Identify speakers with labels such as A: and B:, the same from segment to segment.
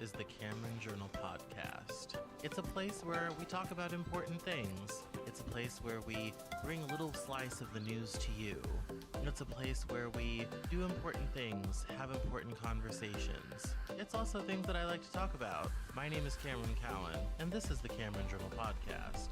A: is the Cameron Journal podcast. It's a place where we talk about important things. It's a place where we bring a little slice of the news to you. It's a place where we do important things, have important conversations. It's also things that I like to talk about. My name is Cameron Cowan, and this is the Cameron Journal podcast.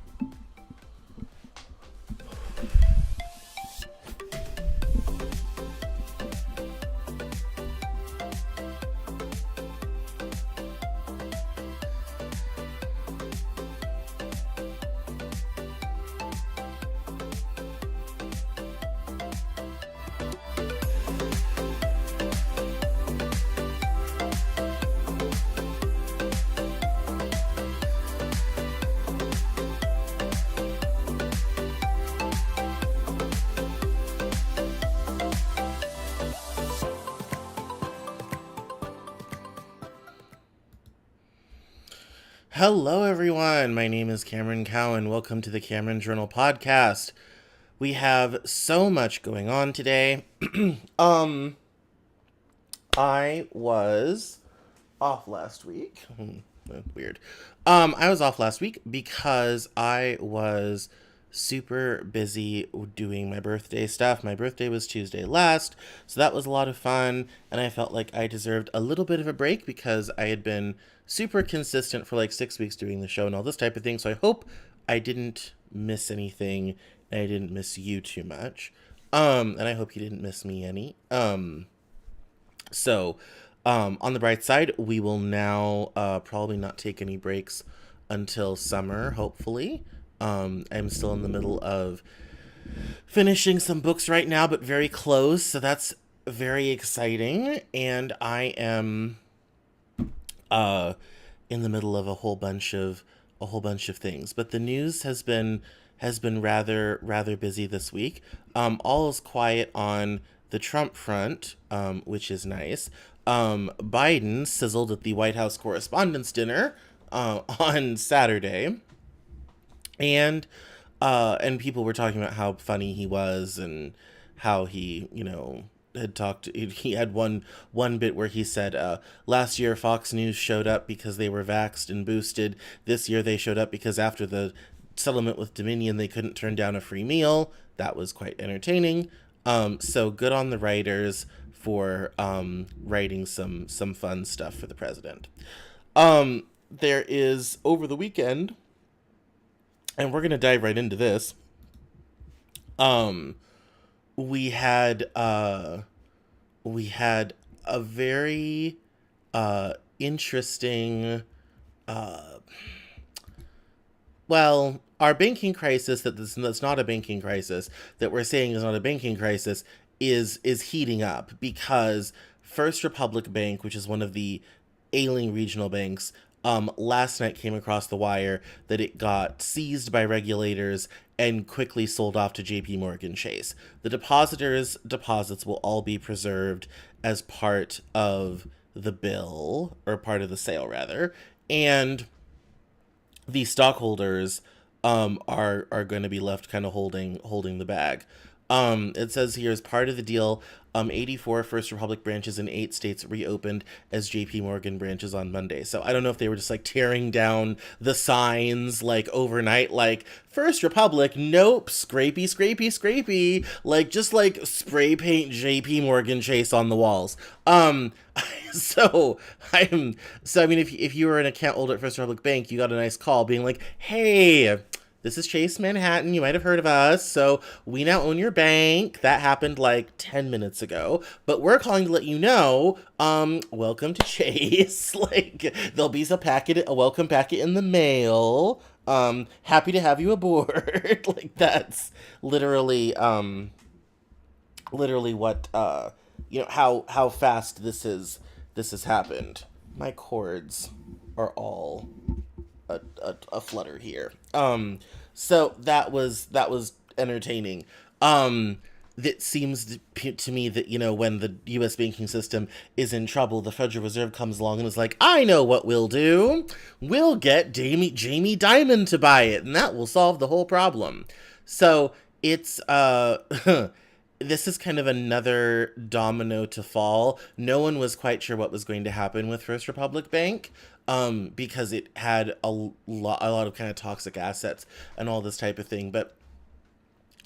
A: Hello, everyone. My name is Cameron Cowan. Welcome to the Cameron Journal podcast. We have so much going on today. I was off last week. Weird. I was off last week because I was super busy doing my birthday stuff. My birthday was Tuesday last, so that was a lot of fun, and I felt like I deserved a little bit of a break because I had been super consistent for like 6 weeks doing the show and all this type of thing, so I hope I didn't miss anything and I didn't miss you too much. And I hope you didn't miss me any. So on the bright side, we will now probably not take any breaks until summer, hopefully. I'm still in the middle of finishing some books right now, but very close, so that's very exciting. And I am in the middle of a whole bunch of things. But the news has been rather busy this week. All is quiet on the Trump front, which is nice. Biden sizzled at the White House Correspondents' Dinner on Saturday. And people were talking about how funny he was and how he, had talked. He had one bit where he said, last year Fox News showed up because they were vaxxed and boosted. This year they showed up because after the settlement with Dominion, they couldn't turn down a free meal. That was quite entertaining. So good on the writers for writing some fun stuff for the president. There is, over the weekend, and we're going to dive right into this. We had a very interesting, our banking crisis that's not a banking crisis, that we're saying is not a banking crisis, is heating up because First Republic Bank, which is one of the ailing regional banks, last night came across the wire that it got seized by regulators and quickly sold off to JP Morgan Chase. The depositors' deposits will all be preserved as part of the bill, or part of the sale rather, and the stockholders are going to be left kind of holding the bag. It says here, as part of the deal, 84 First Republic branches in 8 states reopened as JP Morgan branches on Monday. So I don't know if they were just like tearing down the signs like overnight, like First Republic, nope, scrapey, scrapey, scrapey, like just like spray paint JP Morgan Chase on the walls. So I mean, if you were an account holder at First Republic Bank, you got a nice call being like, hey, this is Chase Manhattan. You might have heard of us. So we now own your bank. That happened like 10 minutes ago. But we're calling to let you know, welcome to Chase. Like, there'll be a welcome packet in the mail. Happy to have you aboard. Like, that's literally what, how fast this has happened. My cords are all a flutter here. So that was entertaining. That seems to me that, when the U.S. banking system is in trouble, the Federal Reserve comes along and is like, I know what we'll do. We'll get Jamie Dimon to buy it, and that will solve the whole problem. So it's this is kind of another domino to fall. No one was quite sure what was going to happen with First Republic Bank, because it had a lot of kind of toxic assets and all this type of thing. But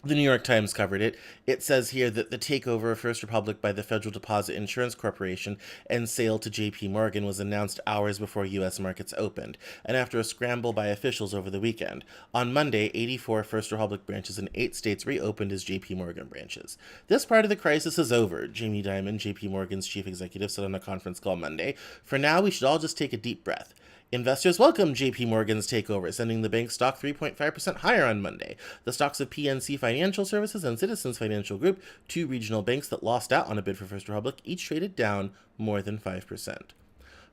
A: the New York Times covered it. It says here that the takeover of First Republic by the Federal Deposit Insurance Corporation and sale to JP Morgan was announced hours before U.S. markets opened, and after a scramble by officials over the weekend. On Monday, 84 First Republic branches in 8 states reopened as JP Morgan branches. This part of the crisis is over, Jamie Dimon, JP Morgan's chief executive, said on a conference call Monday. For now, we should all just take a deep breath. Investors welcomed JP Morgan's takeover, sending the bank's stock 3.5% higher on Monday. The stocks of PNC Financial Services and Citizens Financial Group, 2 regional banks that lost out on a bid for First Republic, each traded down more than 5%.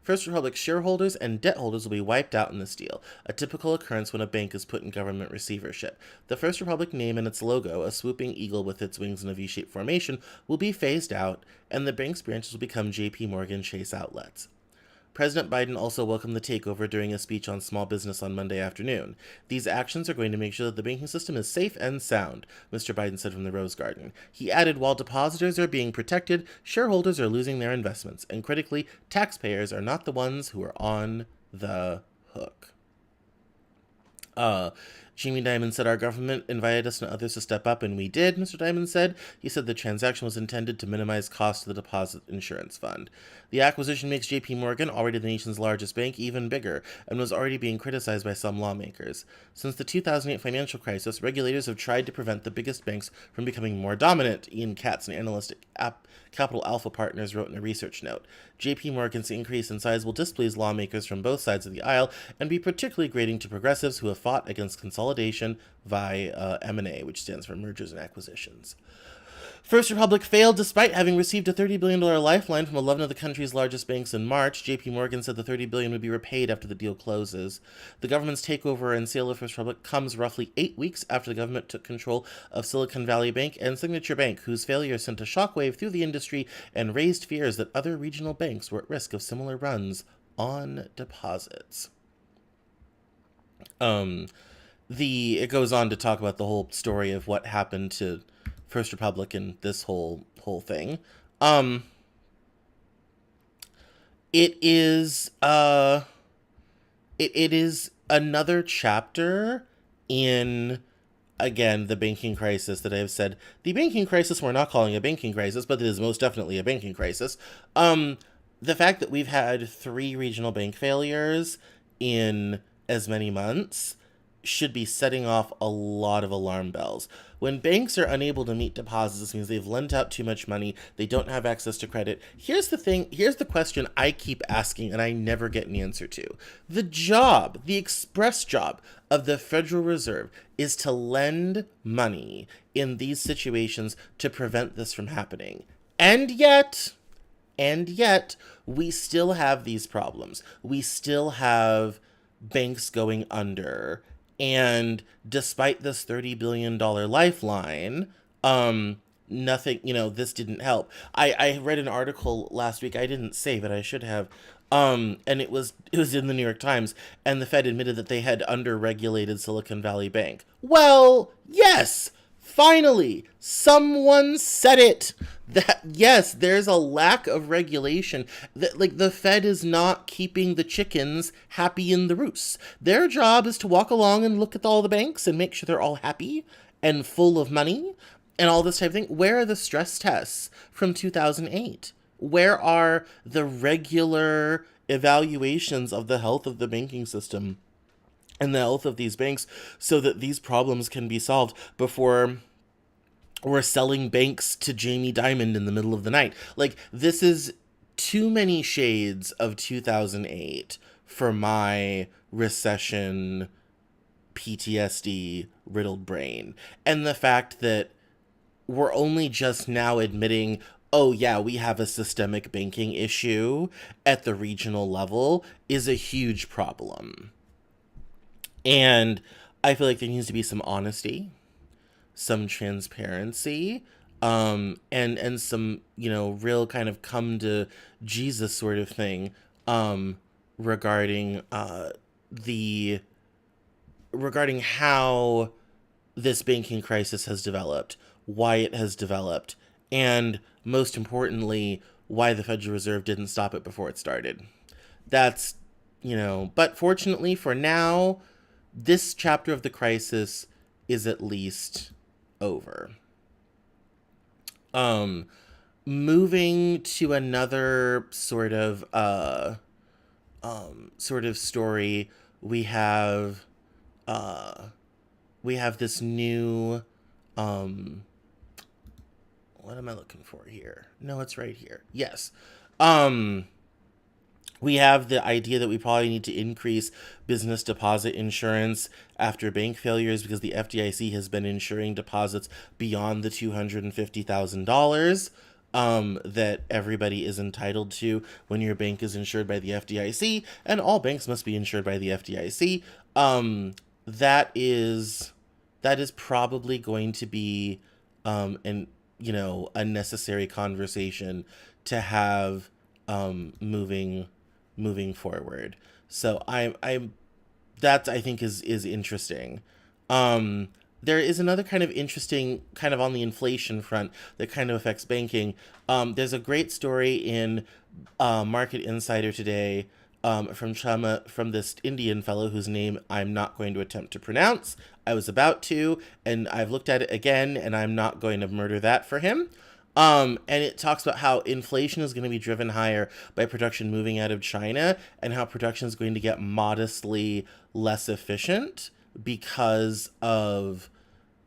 A: First Republic shareholders and debt holders will be wiped out in this deal, a typical occurrence when a bank is put in government receivership. The First Republic name and its logo, a swooping eagle with its wings in a V-shaped formation, will be phased out, and the bank's branches will become JP Morgan Chase outlets. President Biden also welcomed the takeover during a speech on small business on Monday afternoon. These actions are going to make sure that the banking system is safe and sound, Mr. Biden said from the Rose Garden. He added, while depositors are being protected, shareholders are losing their investments, and critically, taxpayers are not the ones who are on the hook. Jamie Dimon said, our government invited us and others to step up, and we did, Mr. Dimon said. He said the transaction was intended to minimize costs to the deposit insurance fund. The acquisition makes JP Morgan, already the nation's largest bank, even bigger, and was already being criticized by some lawmakers. Since the 2008 financial crisis, regulators have tried to prevent the biggest banks from becoming more dominant, Ian Katz, an analyst at Capital Alpha Partners, wrote in a research note. JP Morgan's increase in size will displease lawmakers from both sides of the aisle and be particularly grating to progressives who have fought against consolidation via M&A, which stands for mergers and acquisitions. First Republic failed despite having received a $30 billion lifeline from 11 of the country's largest banks in March. JP Morgan said the $30 billion would be repaid after the deal closes. The government's takeover and sale of First Republic comes roughly 8 weeks after the government took control of Silicon Valley Bank and Signature Bank, whose failure sent a shockwave through the industry and raised fears that other regional banks were at risk of similar runs on deposits. It goes on to talk about the whole story of what happened to First Republic and this whole thing. It is it is another chapter in, again, the banking crisis that I have said. The banking crisis we're not calling a banking crisis, but it is most definitely a banking crisis. The fact that we've had 3 regional bank failures in as many months should be setting off a lot of alarm bells. When banks are unable to meet deposits, this means they've lent out too much money, they don't have access to credit. Here's the question I keep asking and I never get an answer to. The express job of the Federal Reserve is to lend money in these situations to prevent this from happening. And yet, we still have these problems. We still have banks going under. And despite this $30 billion lifeline, nothing, this didn't help. I read an article last week, I didn't save it, I should have, and it was in the New York Times, and the Fed admitted that they had under-regulated Silicon Valley Bank. Well, yes! Finally, someone said it. That yes, there's a lack of regulation. That the Fed is not keeping the chickens happy in the roost. Their job is to walk along and look at all the banks and make sure they're all happy and full of money and all this type of thing. Where are the stress tests from 2008? Where are the regular evaluations of the health of the banking system and the health of these banks so that these problems can be solved before we're selling banks to Jamie Dimon in the middle of the night? This is too many shades of 2008 for my recession PTSD riddled brain. And the fact that we're only just now admitting, oh yeah, we have a systemic banking issue at the regional level is a huge problem. And I feel like there needs to be some honesty, some transparency, and some, real kind of come to Jesus sort of thing, regarding how this banking crisis has developed, why it has developed, and most importantly, why the Federal Reserve didn't stop it before it started. That's, but fortunately for now, this chapter of the crisis is at least over. Um, Moving to another sort of story, we have uh, this new um, what am I looking for here? No, it's right here. Yes. Um, we have the idea that we probably need to increase business deposit insurance after bank failures because the FDIC has been insuring deposits beyond the $250,000 that everybody is entitled to when your bank is insured by the FDIC, and all banks must be insured by the FDIC. That is probably going to be an a necessary conversation to have moving forward. So I'm that I think is interesting. Um, there is another kind of interesting kind of on the inflation front that kind of affects banking. There's a great story in Market Insider today from this Indian fellow whose name I'm not going to attempt to pronounce. I was about to, and I've looked at it again, and I'm not going to murder that for him. And it talks about how inflation is going to be driven higher by production moving out of China, and how production is going to get modestly less efficient because of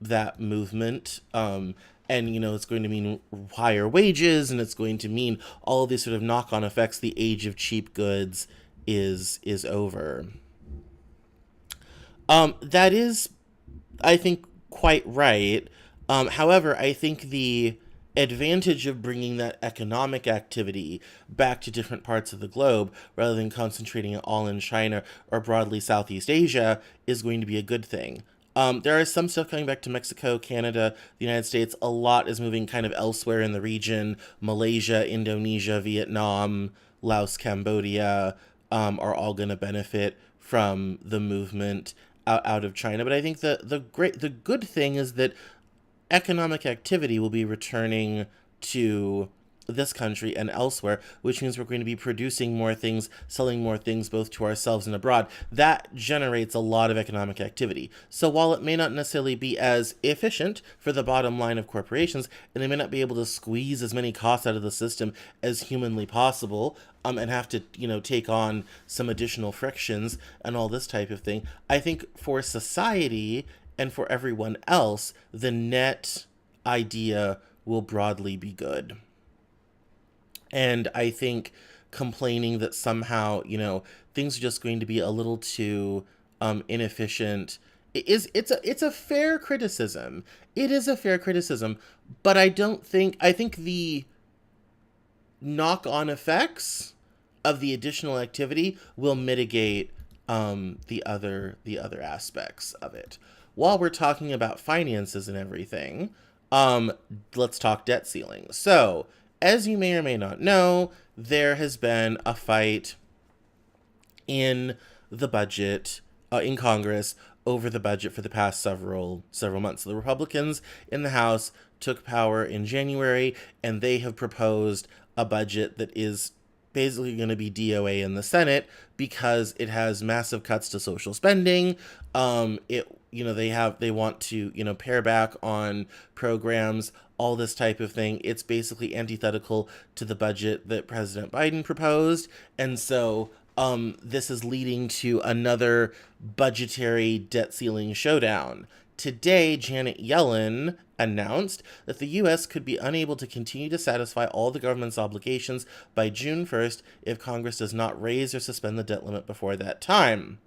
A: that movement. And it's going to mean higher wages, and it's going to mean all of these sort of knock-on effects. The age of cheap goods is over. That is, I think, quite right. However, I think the advantage of bringing that economic activity back to different parts of the globe rather than concentrating it all in China or broadly Southeast Asia is going to be a good thing. There is some stuff coming back to Mexico, Canada, the United States. A lot is moving kind of elsewhere in the region. Malaysia, Indonesia, Vietnam, Laos, Cambodia are all going to benefit from the movement out of China. But I think the good thing is that economic activity will be returning to this country and elsewhere, which means we're going to be producing more things, selling more things both to ourselves and abroad. That generates a lot of economic activity. So while it may not necessarily be as efficient for the bottom line of corporations, and they may not be able to squeeze as many costs out of the system as humanly possible, and have to, take on some additional frictions and all this type of thing, I think for society and for everyone else, the net idea will broadly be good. And I think complaining that somehow, things are just going to be a little too inefficient it's a fair criticism. It is a fair criticism, but I think the knock-on effects of the additional activity will mitigate the other aspects of it. While we're talking about finances and everything, let's talk debt ceiling. So, as you may or may not know, there has been a fight in the budget in Congress over the budget for the past several months. So the Republicans in the House took power in January, and they have proposed a budget that is basically going to be DOA in the Senate because it has massive cuts to social spending. They want to pare back on programs, all this type of thing. It's basically antithetical to the budget that President Biden proposed, and so this is leading to another budgetary debt ceiling showdown. Today, Janet Yellen announced that the U.S. could be unable to continue to satisfy all the government's obligations by June 1st if Congress does not raise or suspend the debt limit before that time.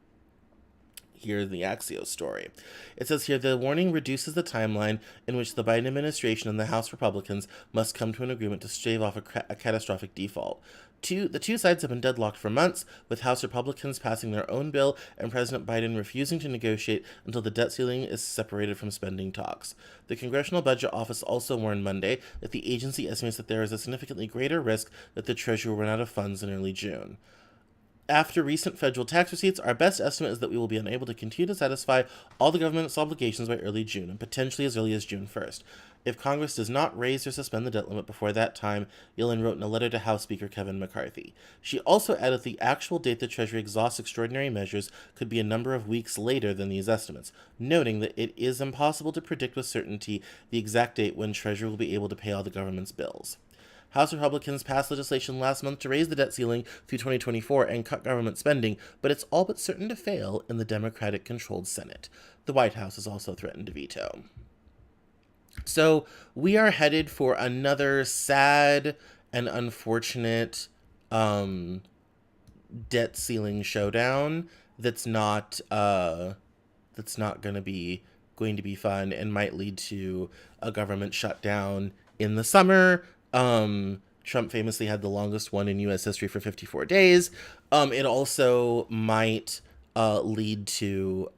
A: Here's the Axios story. It says here, the warning reduces the timeline in which the Biden administration and the House Republicans must come to an agreement to stave off a catastrophic default. The two sides have been deadlocked for months, with House Republicans passing their own bill and President Biden refusing to negotiate until the debt ceiling is separated from spending talks. The Congressional Budget Office also warned Monday that the agency estimates that there is a significantly greater risk that the Treasury will run out of funds in early June. After recent federal tax receipts, our best estimate is that we will be unable to continue to satisfy all the government's obligations by early June, and potentially as early as June 1st. If Congress does not raise or suspend the debt limit before that time, Yellen wrote in a letter to House Speaker Kevin McCarthy. She also added the actual date the Treasury exhausts extraordinary measures could be a number of weeks later than these estimates, noting that it is impossible to predict with certainty the exact date when Treasury will be able to pay all the government's bills. House Republicans passed legislation last month to raise the debt ceiling through 2024 and cut government spending, but it's all but certain to fail in the Democratic-controlled Senate. The White House has also threatened to veto. So we are headed for another sad and unfortunate debt ceiling showdown that's not going to be fun and might lead to a government shutdown in the summer. Trump famously had the longest one in U.S. history for 54 days. It also might lead to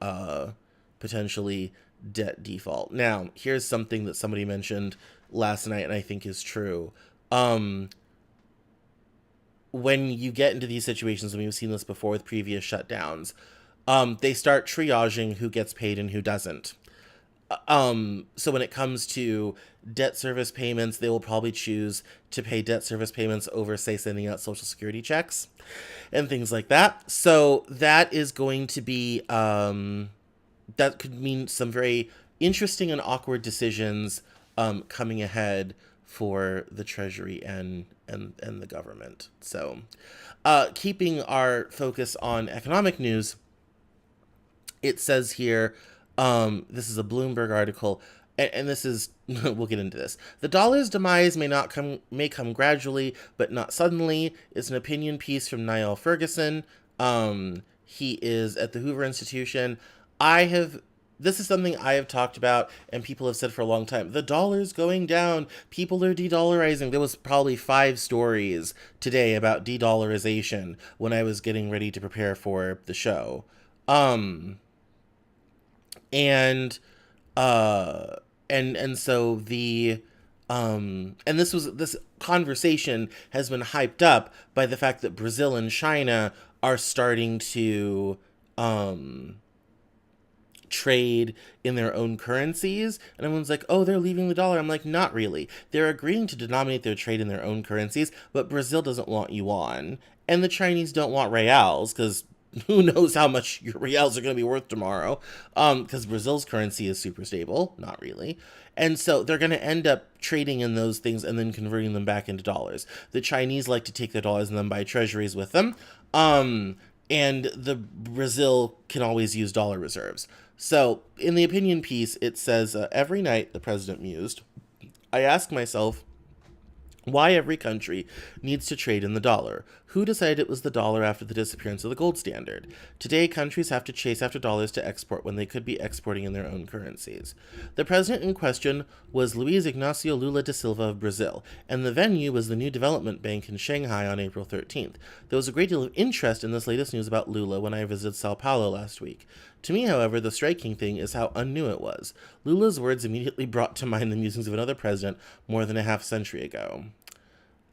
A: potentially debt default. Now, here's something that somebody mentioned last night and I think is true. When you get into these situations, and we've seen this before with previous shutdowns, they start triaging who gets paid and who doesn't. So when it comes to debt service payments, they will probably choose to pay debt service payments over, say, sending out Social Security checks and things like that. So that is going to be, that could mean some very interesting and awkward decisions coming ahead for the Treasury and the government. So keeping our focus on economic news, it says here, this is a Bloomberg article, and this is, we'll get into this. The dollar's demise may come gradually, but not suddenly. It's an opinion piece from Niall Ferguson. He is at the Hoover Institution. This is something I have talked about and people have said for a long time. The dollar's going down. People are de-dollarizing. There was probably 5 stories today about de-dollarization when I was getting ready to prepare for the show. And so this conversation has been hyped up by the fact that Brazil and China are starting to trade in their own currencies, and everyone's like, oh, they're leaving the dollar. I'm like, not really. They're agreeing to denominate their trade in their own currencies, but Brazil doesn't want yuan, and the Chinese don't want reals, because who knows how much your reals are going to be worth tomorrow, because Brazil's currency is super stable. Not really. And so they're going to end up trading in those things and then converting them back into dollars. The Chinese like to take their dollars and then buy treasuries with them. And the Brazil can always use dollar reserves. So in the opinion piece, it says, every night, the president mused, I ask myself why every country needs to trade in the dollar. Who decided it was the dollar after the disappearance of the gold standard? Today, countries have to chase after dollars to export when they could be exporting in their own currencies. The president in question was Luiz Ignacio Lula da Silva of Brazil, and the venue was the New Development Bank in Shanghai on April 13th. There was a great deal of interest in this latest news about Lula when I visited Sao Paulo last week. To me, however, the striking thing is how unnew it was. Lula's words immediately brought to mind the musings of another president more than a half-century ago.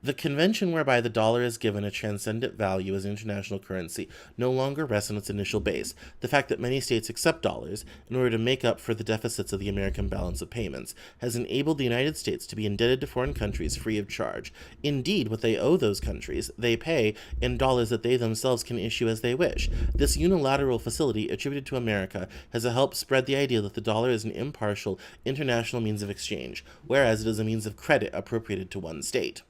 A: The convention whereby the dollar is given a transcendent value as international currency no longer rests on its initial base, the fact that many states accept dollars in order to make up for the deficits of the American balance of payments, has enabled the United States to be indebted to foreign countries free of charge. Indeed, what they owe those countries, they pay in dollars that they themselves can issue as they wish. This unilateral facility, attributed to America, has helped spread the idea that the dollar is an impartial international means of exchange, whereas it is a means of credit appropriated to one state.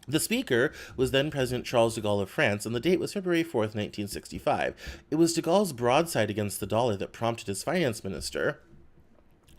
A: The speaker was then President Charles de Gaulle of France, and the date was February 4th, 1965. It was de Gaulle's broadside against the dollar that prompted his finance minister,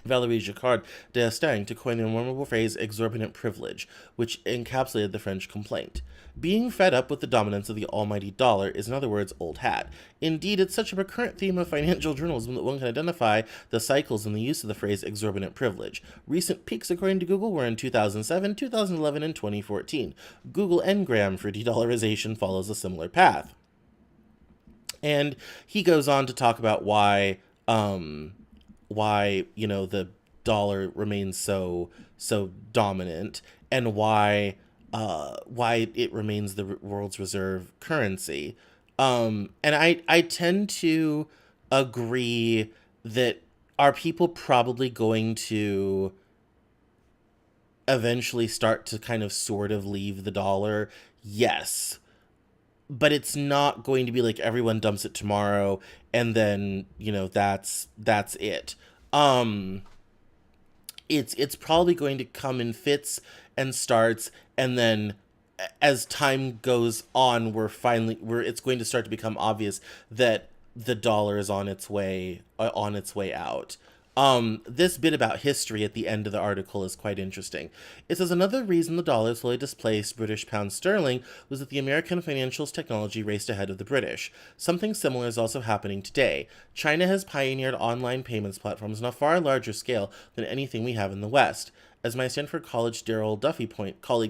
A: Valéry Giscard d'Estaing, to coin the memorable phrase exorbitant privilege, which encapsulated the French complaint. Being fed up with the dominance of the almighty dollar is, in other words, old hat. Indeed, it's such a recurrent theme of financial journalism that one can identify the cycles in the use of the phrase exorbitant privilege. Recent peaks, according to Google, were in 2007, 2011, and 2014. Google Ngram for de-dollarization follows a similar path. And he goes on to talk about why the dollar remains so dominant, and why why it remains the world's reserve currency. And I tend to agree that are people probably going to eventually start to kind of sort of leave the dollar? Yes. But it's not going to be like everyone dumps it tomorrow and then, that's it. Um it's probably going to come in fits and starts, and then as time goes on, we're it's going to start to become obvious that the dollar is on its way out. This bit about history at the end of the article is quite interesting. It says another reason the dollar slowly displaced British pound sterling was that the American financials technology raced ahead of the British. Something similar is also happening today. China has pioneered online payments platforms on a far larger scale than anything we have in the West. As my Stanford College colleague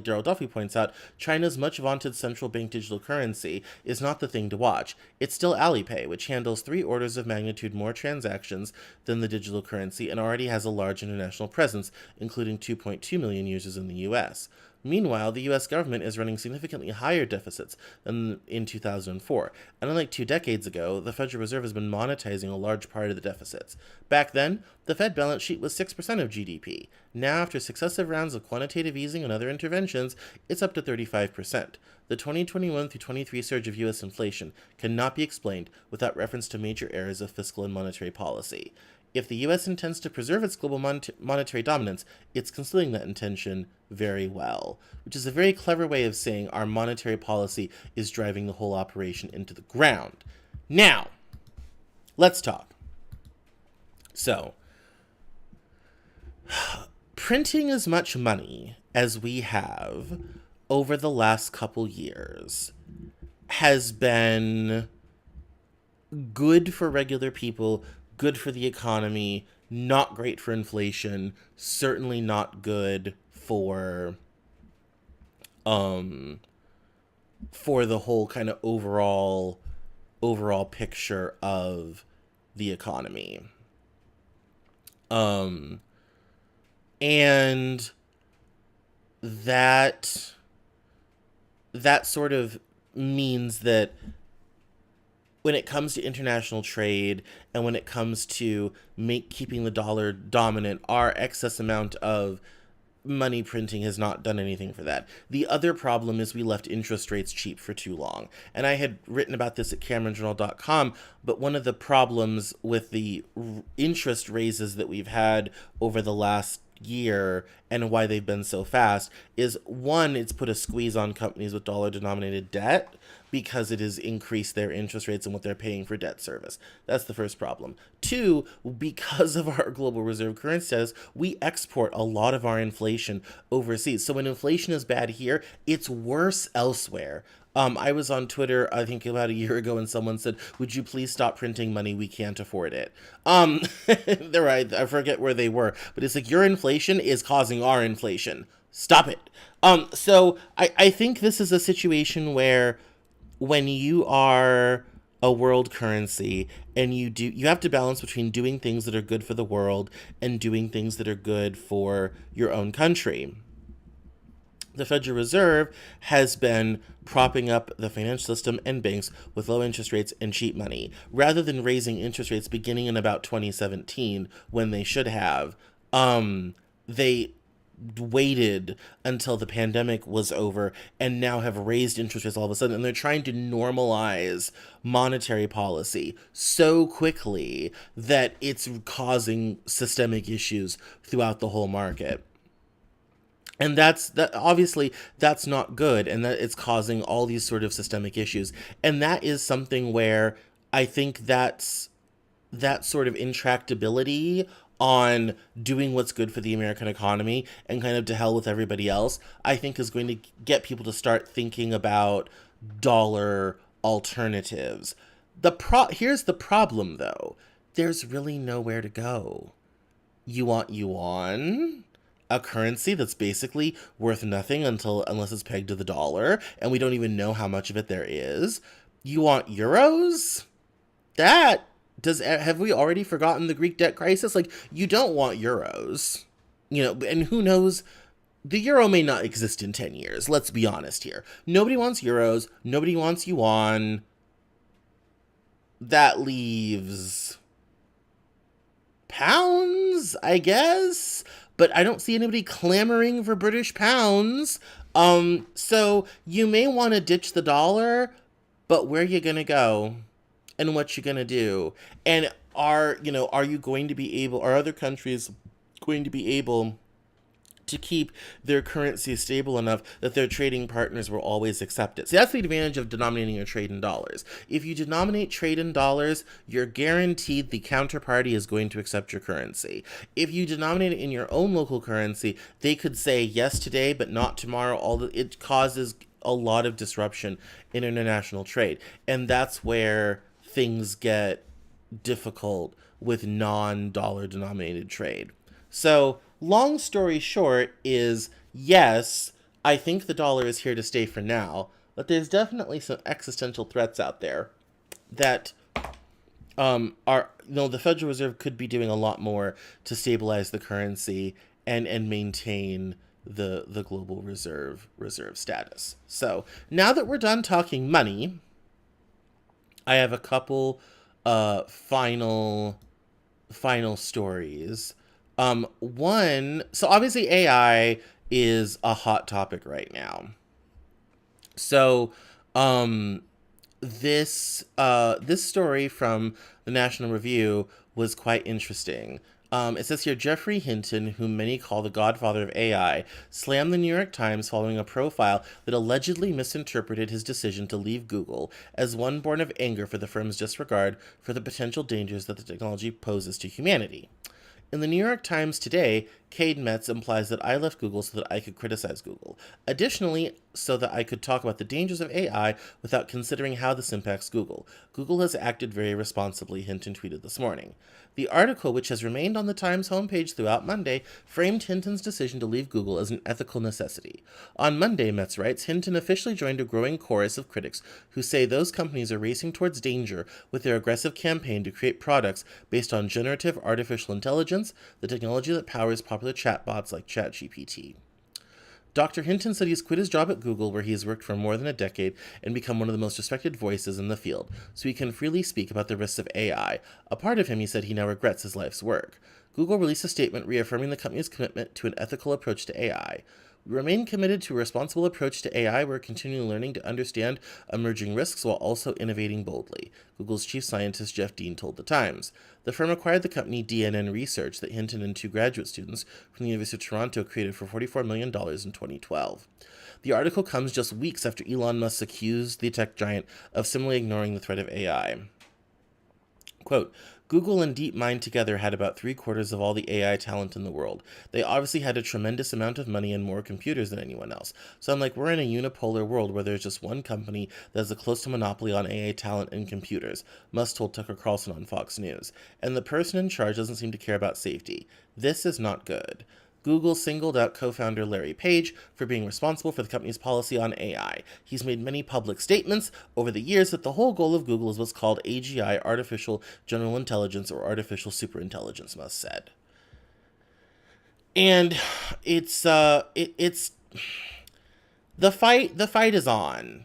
A: Daryl Duffy points out, China's much vaunted central bank digital currency is not the thing to watch. It's still Alipay, which handles 3 orders of magnitude more transactions than the digital currency and already has a large international presence, including 2.2 million users in the US. Meanwhile, the US government is running significantly higher deficits than in 2004, and unlike 2 decades ago, the Federal Reserve has been monetizing a large part of the deficits. Back then, the Fed balance sheet was 6% of GDP. Now, after successive rounds of quantitative easing and other interventions, it's up to 35%. The 2021 through 23 surge of US inflation cannot be explained without reference to major errors of fiscal and monetary policy. If the US intends to preserve its global monetary dominance, it's concealing that intention very well, which is a very clever way of saying our monetary policy is driving the whole operation into the ground. Now, let's talk. So, printing as much money as we have over the last couple years has been good for regular people, good for the economy, not great for inflation, certainly not good um for the whole kind of overall picture of the economy. Um and that that sort of means that when it comes to international trade and when it comes to keeping the dollar dominant, our excess amount of money printing has not done anything for that. The other problem is we left interest rates cheap for too long. And I had written about this at CameronJournal.com, but one of the problems with the interest raises that we've had over the last year and why they've been so fast is, one, it's put a squeeze on companies with dollar denominated debt because it has increased their interest rates and what they're paying for debt service. That's the first problem. Two, because of our global reserve currency status, we export a lot of our inflation overseas. So when inflation is bad here, it's worse elsewhere. I was on Twitter, I think about a year ago, and someone said, "Would you please stop printing money? We can't afford it." They're right. I forget where they were, but it's like, your inflation is causing our inflation. Stop it. So I think this is a situation where when you are a world currency and you have to balance between doing things that are good for the world and doing things that are good for your own country. The Federal Reserve has been propping up the financial system and banks with low interest rates and cheap money. Rather than raising interest rates beginning in about 2017, when they should have, they waited until the pandemic was over and now have raised interest rates all of a sudden. And they're trying to normalize monetary policy so quickly that it's causing systemic issues throughout the whole market. And that obviously that's not good, and that it's causing all these sort of systemic issues. And that is something where I think that sort of intractability on doing what's good for the American economy and kind of to hell with everybody else, I think is going to get people to start thinking about dollar alternatives. Here's the problem though. There's really nowhere to go. You want yuan? A currency that's basically worth nothing unless it's pegged to the dollar, and we don't even know how much of it there is. You want euros? Have we already forgotten the Greek debt crisis? Like, you don't want euros, and who knows the euro may not exist in 10 years. Let's be honest here. Nobody wants euros. Nobody wants yuan. That leaves pounds, I guess. But I don't see anybody clamoring for British pounds. So you may want to ditch the dollar, but where you gonna go, and what you gonna do, and are you going to be able? Are other countries going to be able to keep their currency stable enough that their trading partners will always accept it? See, that's the advantage of denominating your trade in dollars. If you denominate trade in dollars, you're guaranteed the counterparty is going to accept your currency. If you denominate it in your own local currency, they could say yes today, but not tomorrow. It causes a lot of disruption in international trade. And that's where things get difficult with non-dollar denominated trade. So, long story short is, yes, I think the dollar is here to stay for now, but there's definitely some existential threats out there that are, the Federal Reserve could be doing a lot more to stabilize the currency and maintain the global reserve status. So now that we're done talking money, I have a couple final stories. One, so obviously AI is a hot topic right now. So, this story from the National Review was quite interesting. It says here, Geoffrey Hinton, whom many call the godfather of AI, slammed the New York Times following a profile that allegedly misinterpreted his decision to leave Google as one born of anger for the firm's disregard for the potential dangers that the technology poses to humanity. In the New York Times today, Cade Metz implies that I left Google so that I could criticize Google. Additionally, so that I could talk about the dangers of AI without considering how this impacts Google. Google has acted very responsibly, Hinton tweeted this morning. The article, which has remained on the Times homepage throughout Monday, framed Hinton's decision to leave Google as an ethical necessity. On Monday, Metz writes, Hinton officially joined a growing chorus of critics who say those companies are racing towards danger with their aggressive campaign to create products based on generative artificial intelligence, the technology that powers popular chatbots like ChatGPT. Dr. Hinton said he's quit his job at Google, where he has worked for more than a decade and become one of the most respected voices in the field, so he can freely speak about the risks of AI. A part of him, he said, he now regrets his life's work. Google released a statement reaffirming the company's commitment to an ethical approach to AI. We remain committed to a responsible approach to AI. We're continually learning to understand emerging risks while also innovating boldly, Google's chief scientist Jeff Dean told The Times. The firm acquired the company DNN Research that Hinton and two graduate students from the University of Toronto created for $44 million in 2012. The article comes just weeks after Elon Musk accused the tech giant of similarly ignoring the threat of AI. Quote, Google and DeepMind together had about 3/4 of all the AI talent in the world. They obviously had a tremendous amount of money and more computers than anyone else. So I'm like, we're in a unipolar world where there's just one company that has a close to monopoly on AI talent and computers, Musk told Tucker Carlson on Fox News. And the person in charge doesn't seem to care about safety. This is not good. Google singled out co-founder Larry Page for being responsible for the company's policy on AI. He's made many public statements over the years that the whole goal of Google is what's called AGI, Artificial General Intelligence, or Artificial Superintelligence, Musk said. And it's the fight is on.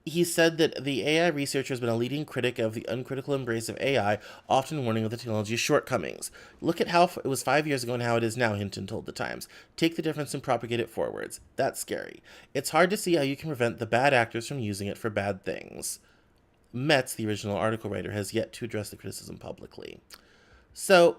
A: He said that the AI researcher has been a leading critic of the uncritical embrace of AI, often warning of the technology's shortcomings. Look at how it was 5 years ago and how it is now, Hinton told The Times. Take the difference and propagate it forwards. That's scary. It's hard to see how you can prevent the bad actors from using it for bad things. Metz, the original article writer, has yet to address the criticism publicly. So,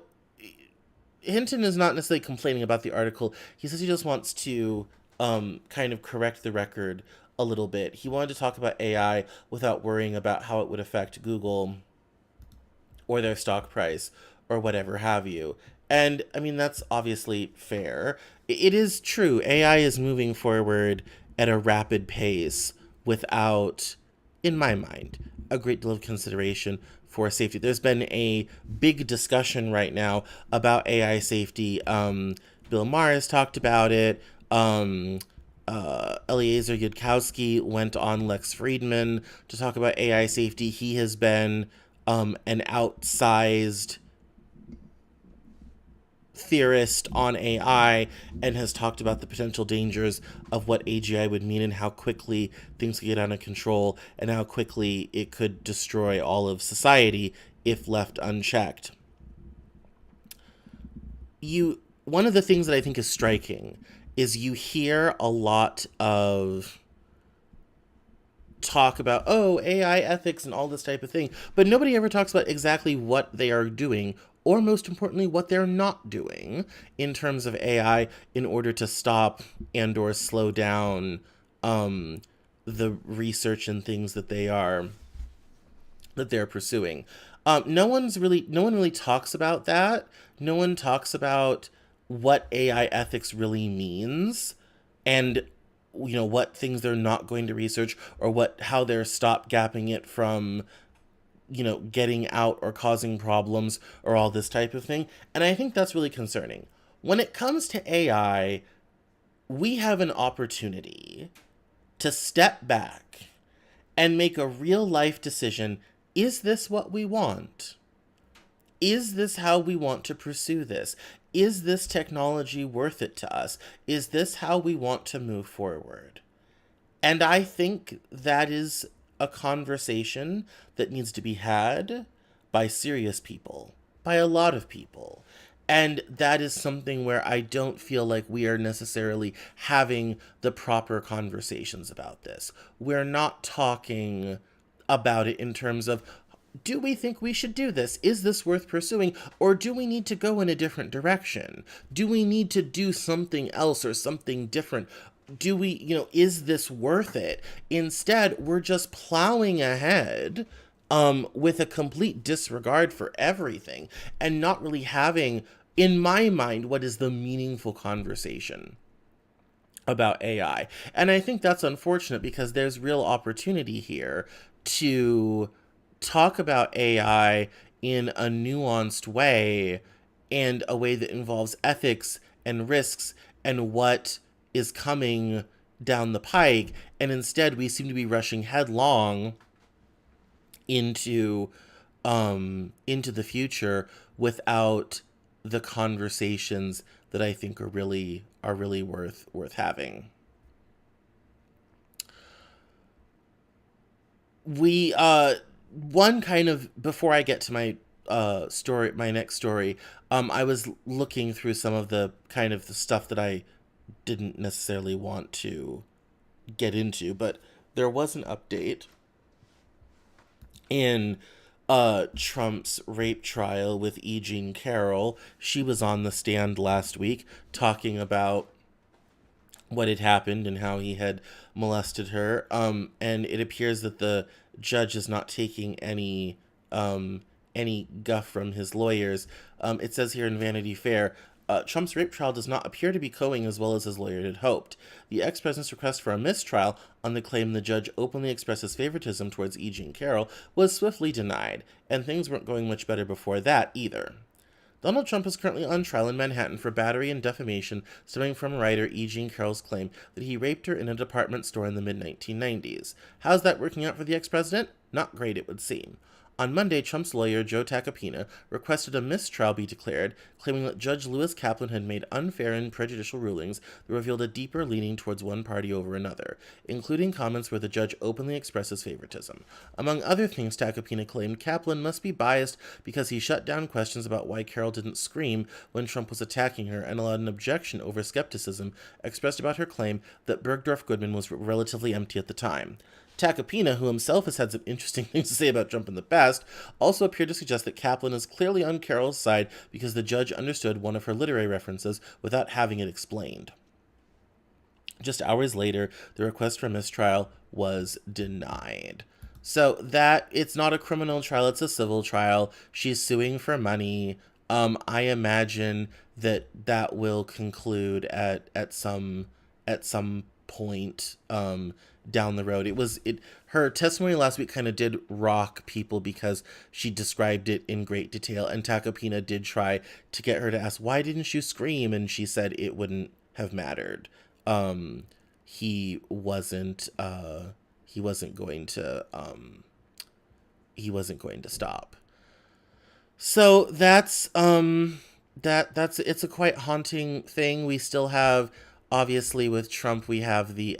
A: Hinton is not necessarily complaining about the article. He says he just wants to kind of correct the record a little bit. He wanted to talk about AI without worrying about how it would affect Google or their stock price or whatever have you. And I mean, that's obviously fair. It is true. AI is moving forward at a rapid pace without, in my mind, a great deal of consideration for safety. There's been a big discussion right now about AI safety. Bill Maher has talked about it. Eliezer Yudkowsky went on Lex Friedman to talk about AI safety. He has been an outsized theorist on AI and has talked about the potential dangers of what AGI would mean and how quickly things could get out of control and how quickly it could destroy all of society if left unchecked. One of the things that I think is striking is you hear a lot of talk about, oh, AI ethics and all this type of thing, but nobody ever talks about exactly what they are doing, or most importantly, what they're not doing in terms of AI in order to stop and or slow down the research and things that they're pursuing. No one really talks about that. No one talks about what AI ethics really means, and what things they're not going to research, or how they're stop gapping it from getting out or causing problems or all this type of thing. And I think that's really concerning. When it comes to AI, we have an opportunity to step back and make a real life decision. Is this what we want? Is this how we want to pursue this? Is this technology worth it to us? Is this how we want to move forward? And I think that is a conversation that needs to be had by serious people, by a lot of people. And that is something where I don't feel like we are necessarily having the proper conversations about this. We're not talking about it in terms of, do we think we should do this? Is this worth pursuing? Or do we need to go in a different direction? Do we need to do something else or something different? Do we, is this worth it? Instead, we're just plowing ahead with a complete disregard for everything and not really having, in my mind, what is the meaningful conversation about AI. And I think that's unfortunate because there's real opportunity here to talk about AI in a nuanced way, and a way that involves ethics and risks and what is coming down the pike. And instead we seem to be rushing headlong into the future without the conversations that I think are really worth having. We one kind of, before I get to my next story, I was looking through some of the kind of the stuff that I didn't necessarily want to get into, but there was an update in Trump's rape trial with E. Jean Carroll. She was on the stand last week talking about what had happened and how he had molested her. And it appears that the judge is not taking any guff from his lawyers. It says here in Vanity Fair, Trump's rape trial does not appear to be going as well as his lawyer had hoped. The ex-president's request for a mistrial on the claim the judge openly expressed his favoritism towards E. Jean Carroll was swiftly denied, and things weren't going much better before that either. Donald Trump is currently on trial in Manhattan for battery and defamation stemming from writer E. Jean Carroll's claim that he raped her in a department store in the mid-1990s. How's that working out for the ex-president? Not great, it would seem. On Monday, Trump's lawyer, Joe Tacopina, requested a mistrial be declared, claiming that Judge Lewis Kaplan had made unfair and prejudicial rulings that revealed a deeper leaning towards one party over another, including comments where the judge openly expresses favoritism. Among other things, Tacopina claimed Kaplan must be biased because he shut down questions about why Carroll didn't scream when Trump was attacking her and allowed an objection over skepticism expressed about her claim that Bergdorf Goodman was relatively empty at the time. Tacopina, who himself has had some interesting things to say about Trump in the past, also appeared to suggest that Kaplan is clearly on Carroll's side because the judge understood one of her literary references without having it explained. Just hours later, the request for mistrial was denied. So that, it's not a criminal trial, it's a civil trial. She's suing for money. I imagine that will conclude at some point down the road. Her testimony last week kind of did rock people because she described it in great detail, and Tacopina did try to get her to ask, why didn't you scream? And she said it wouldn't have mattered. He wasn't going to stop. So that's It's a quite haunting thing. We still have, obviously, with Trump, we have the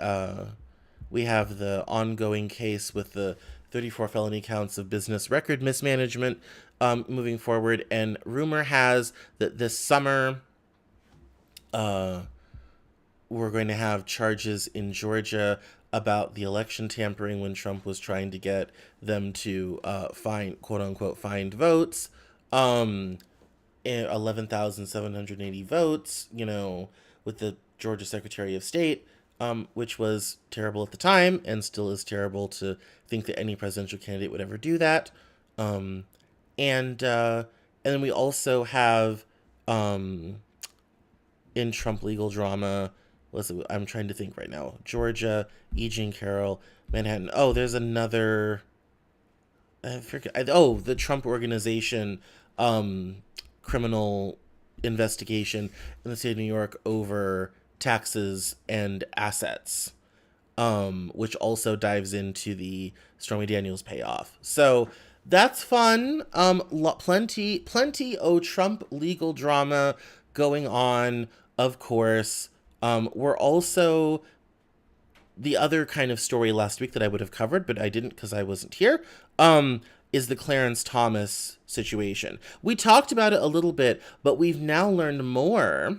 A: ongoing case with the 34 felony counts of business record mismanagement, moving forward, and rumor has that this summer we're going to have charges in Georgia about the election tampering when Trump was trying to get them to find, quote unquote, find votes. 11,780 votes, with the Georgia Secretary of State, which was terrible at the time and still is terrible to think that any presidential candidate would ever do that. Um, and then we also have, in Trump legal drama, I'm trying to think right now. Georgia, E. Jean Carroll, Manhattan. Oh, there's another. I forget. The Trump Organization, criminal investigation in the state of New York over taxes and assets, which also dives into the Stormy Daniels payoff. So that's fun. Plenty Trump legal drama going on, of course. We're also the other kind of story last week that I would have covered, but I didn't because I wasn't here, is the Clarence Thomas situation. We talked about it a little bit, but we've now learned more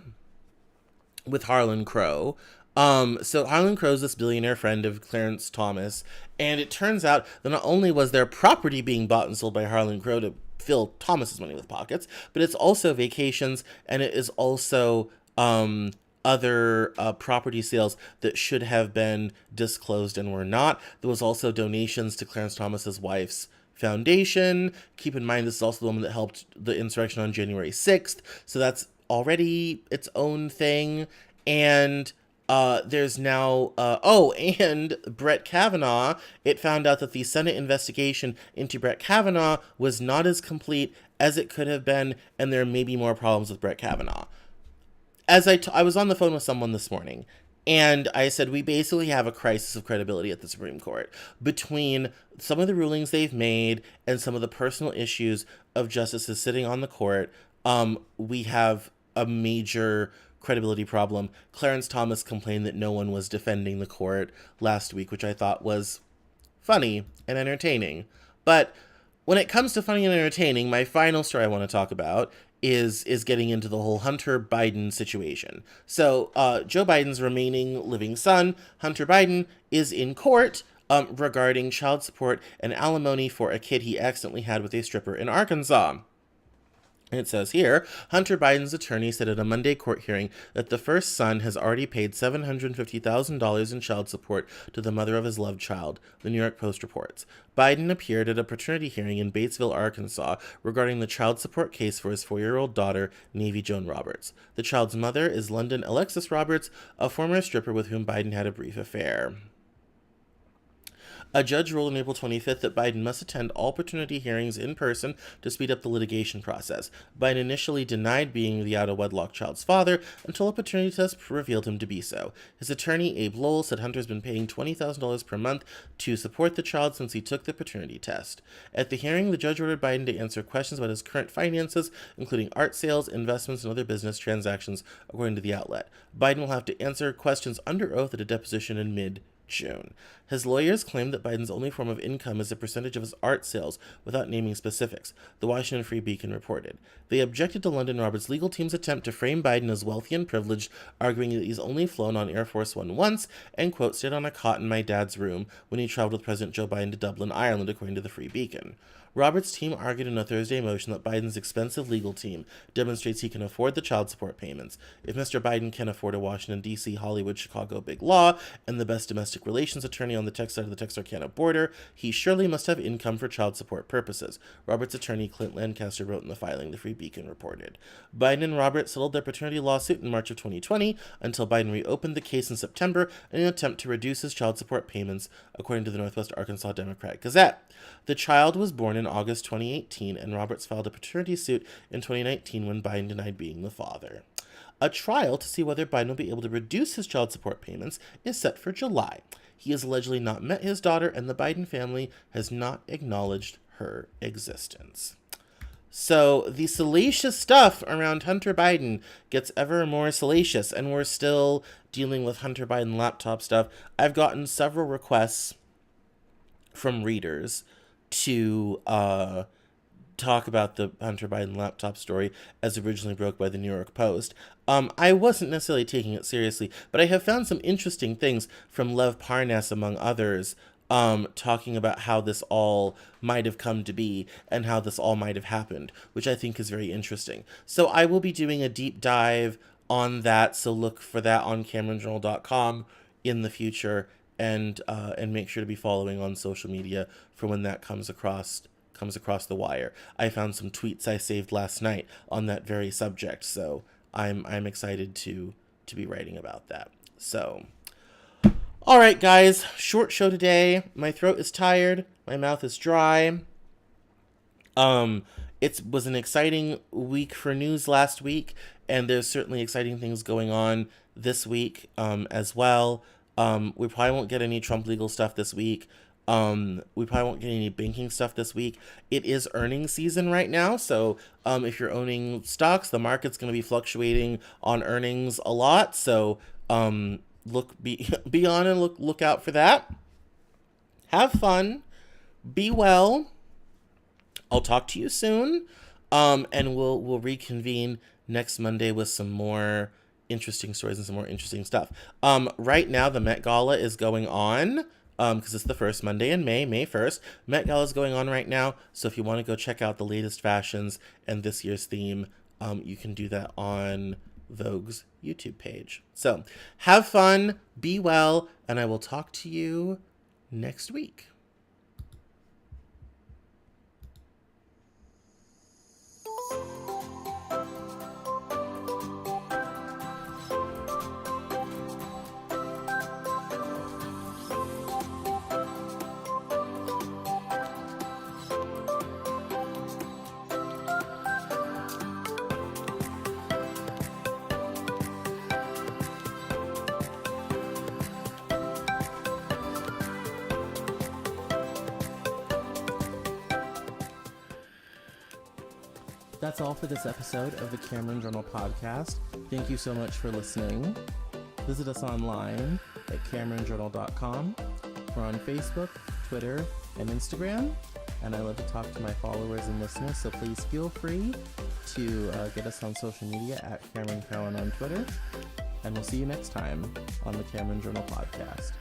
A: with Harlan Crow. So Harlan Crow is this billionaire friend of Clarence Thomas, and it turns out that not only was their property being bought and sold by Harlan Crow to fill Thomas's money with pockets, but it's also vacations, and it is also other property sales that should have been disclosed and were not. There was also donations to Clarence Thomas's wife's foundation. Keep in mind, this is also the woman that helped the insurrection on January 6th. So that's already its own thing. And there's now, and Brett Kavanaugh, it found out that the Senate investigation into Brett Kavanaugh was not as complete as it could have been, and there may be more problems with Brett Kavanaugh. I was on the phone with someone this morning, and I said, we basically have a crisis of credibility at the Supreme Court between some of the rulings they've made and some of the personal issues of justices sitting on the court. We have a major credibility problem. Clarence Thomas complained that no one was defending the court last week, which I thought was funny and entertaining. But when it comes to funny and entertaining, my final story I want to talk about is getting into the whole Hunter Biden situation. So Joe Biden's remaining living son, Hunter Biden, is in court regarding child support and alimony for a kid he accidentally had with a stripper in Arkansas. It says here, Hunter Biden's attorney said at a Monday court hearing that the first son has already paid $750,000 in child support to the mother of his loved child, the New York Post reports. Biden appeared at a paternity hearing in Batesville, Arkansas, regarding the child support case for his 4-year-old daughter, Navy Joan Roberts. The child's mother is London Alexis Roberts, a former stripper with whom Biden had a brief affair. A judge ruled on April 25th that Biden must attend all paternity hearings in person to speed up the litigation process. Biden initially denied being the out-of-wedlock child's father until a paternity test revealed him to be so. His attorney, Abe Lowell, said Hunter's been paying $20,000 per month to support the child since he took the paternity test. At the hearing, the judge ordered Biden to answer questions about his current finances, including art sales, investments, and other business transactions, according to the outlet. Biden will have to answer questions under oath at a deposition in mid-June. His lawyers claim that Biden's only form of income is a percentage of his art sales, without naming specifics, the Washington Free Beacon reported. They objected to London Roberts' legal team's attempt to frame Biden as wealthy and privileged, arguing that he's only flown on Air Force One once and, quote, stayed on a cot in my dad's room when he traveled with President Joe Biden to Dublin, Ireland, according to the Free Beacon. Roberts' team argued in a Thursday motion that Biden's expensive legal team demonstrates he can afford the child support payments. If Mr. Biden can afford a Washington, D.C., Hollywood, Chicago big law, and the best domestic relations attorney on the tech side of the Texarkana border, he surely must have income for child support purposes, Roberts' attorney Clint Lancaster wrote in the filing, the Free Beacon reported. Biden and Roberts settled their paternity lawsuit in March of 2020 until Biden reopened the case in September in an attempt to reduce his child support payments, according to the Northwest Arkansas Democrat Gazette. The child was born in August 2018, and Roberts filed a paternity suit in 2019 when Biden denied being the father. A trial to see whether Biden will be able to reduce his child support payments is set for July. He has allegedly not met his daughter, and the Biden family has not acknowledged her existence. So the salacious stuff around Hunter Biden gets ever more salacious, and we're still dealing with Hunter Biden laptop stuff. I've gotten several requests from readers to talk about the Hunter Biden laptop story as originally broke by the New York Post. I wasn't necessarily taking it seriously, but I have found some interesting things from Lev Parnas, among others, talking about how this all might have come to be and how this all might have happened, which I think is very interesting. So I will be doing a deep dive on that, so look for that on CameronJournal.com in the future, and make sure to be following on social media for when that comes across the wire. I found some tweets I saved last night on that very subject, so I'm excited to be writing about that. So, all right, guys, short show today. My throat is tired. My mouth is dry. It was an exciting week for news last week, and there's certainly exciting things going on this week as well. We probably won't get any Trump legal stuff this week. We probably won't get any banking stuff this week. It is earnings season right now, so if you're owning stocks, the market's going to be fluctuating on earnings a lot. So be on and look out for that. Have fun. Be well. I'll talk to you soon, and we'll reconvene next Monday with some more interesting stories and some more interesting stuff. Right now, the Met Gala is going on. Because it's the first Monday in May 1st. Met Gala is going on right now, so if you want to go check out the latest fashions and this year's theme, you can do that on Vogue's YouTube page. So, have fun, be well, and I will talk to you next week. That's all for this episode of the Cameron Journal podcast. Thank you so much for listening. Visit us online at CameronJournal.com. We're on Facebook, Twitter, and Instagram. And I love to talk to my followers and listeners, so please feel free to get us on social media at Cameron Cowan on Twitter. And we'll see you next time on the Cameron Journal podcast.